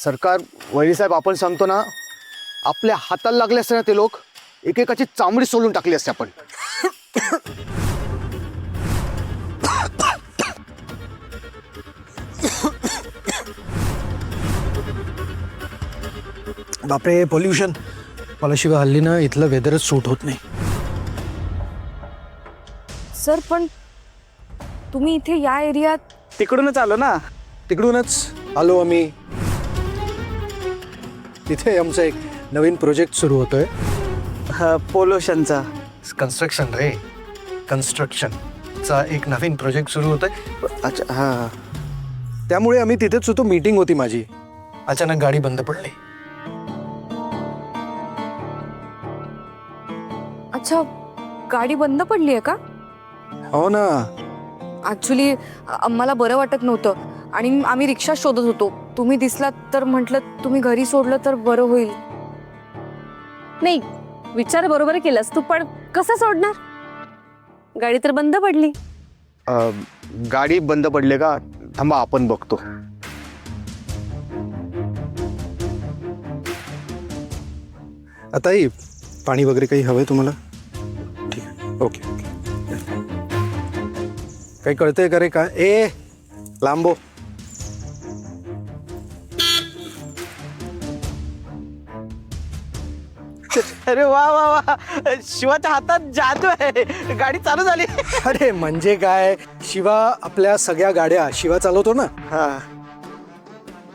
सरकार वैरीसाहेब आपण सांगतो ना, आपल्या हाताला लागले असते ना ते लोक एकेकाची चामडी सोलून टाकली असते आपण. बापरे पॉल्युशन. मला शिवाय हल्ली ना इथलं वेदरच सूट होत नाही. सर पण तुम्ही इथे या एरियात तिकडूनच आलो ना. तिकडूनच आलो आम्ही. तिथे आमचा एक नवीन प्रोजेक्ट सुरू होतोय. पोल्युशनचा. कन्स्ट्रक्शन रे, कन्स्ट्रक्शनचा एक नवीन प्रोजेक्ट सुरू होतोय. अच्छा हां. त्यामुळे आम्ही तिथेच होतो. मीटिंग होती माझी. अचानक गाडी बंद पडली. अच्छा, गाडी बंद पडली आहे का? हो ना. ॲक्च्युली आम्हाला बरं वाटत नव्हतं आणि आम्ही रिक्षा शोधत होतो. तुम्ही दिसलात तर म्हटलं तुम्ही घरी सोडलं तर बरं होईल. नाही, विचार बरोबर केलास तू, पण कसं सोडणार? गाडी तर बंद पडली. गाडी बंद पडले का? थांबा आपण बघतो. आताही पाणी वगैरे काही हवंय तुम्हाला? ठीक आहे. Okay okay. काही कळतंय का रे? का ए लांबो. अरे वा वा वा, शिवाच्या हातात जादू आहे. गाडी चालू झाली. अरे म्हणजे काय, शिवा आपल्या सगळ्या गाड्या शिवा चालवतो ना. हा.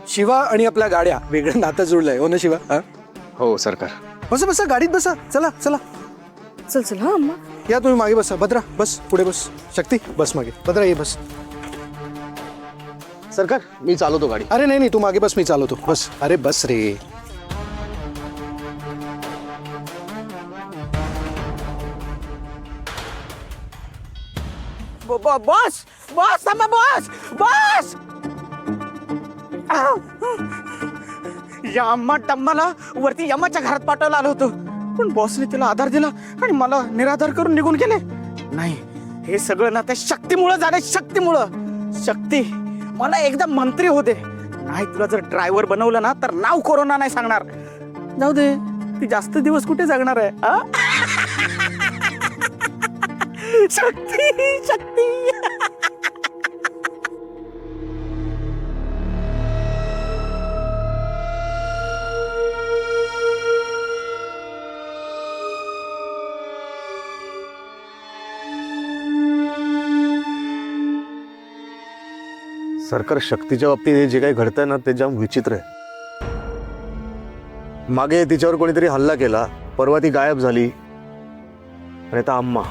शिवा आणि आपल्या गाड्या वेगळं नातं जुळलंय. हो ना शिवा? हा, हो सरकार. बसा बसा गाडीत बसा. चला चला चल चल हा अम्मा. या तुम्ही मागे बसा. भद्रा बस पुढे बस. शक्ती बस मागे. भद्रा ये बस. सरकार मी चालवतो गाडी. अरे नाही नाही, तू मागे बस, मी चालवतो. बस. अरे बस रे. बॉस बॉस थांबा. Boss boss. यम्मा टम्माला वरती यमाच्या घरात पाठवलं आलो होतो, पण बॉसने तिला आधार दिला आणि मला निराधार करून निघून गेले. नाही, हे सगळं ना त्या शक्तीमुळं झालं. शक्तीमुळं. शक्ती मला एकदा मंत्री होते. नाही, तुला जर ड्रायव्हर बनवलं ना तर नाव कोरोना नाही सांगणार. जाऊ दे, ती जास्त दिवस कुठे जगणार आहे. शक्ती शक्ती. सरकार शक्तीच्या बाबतीत हे जे काही घडतंय ना ते जाम विचित्र आहे. मागे तिच्यावर कोणीतरी हल्ला केला, परवा ती गायब झाली आणि आता अम्मा.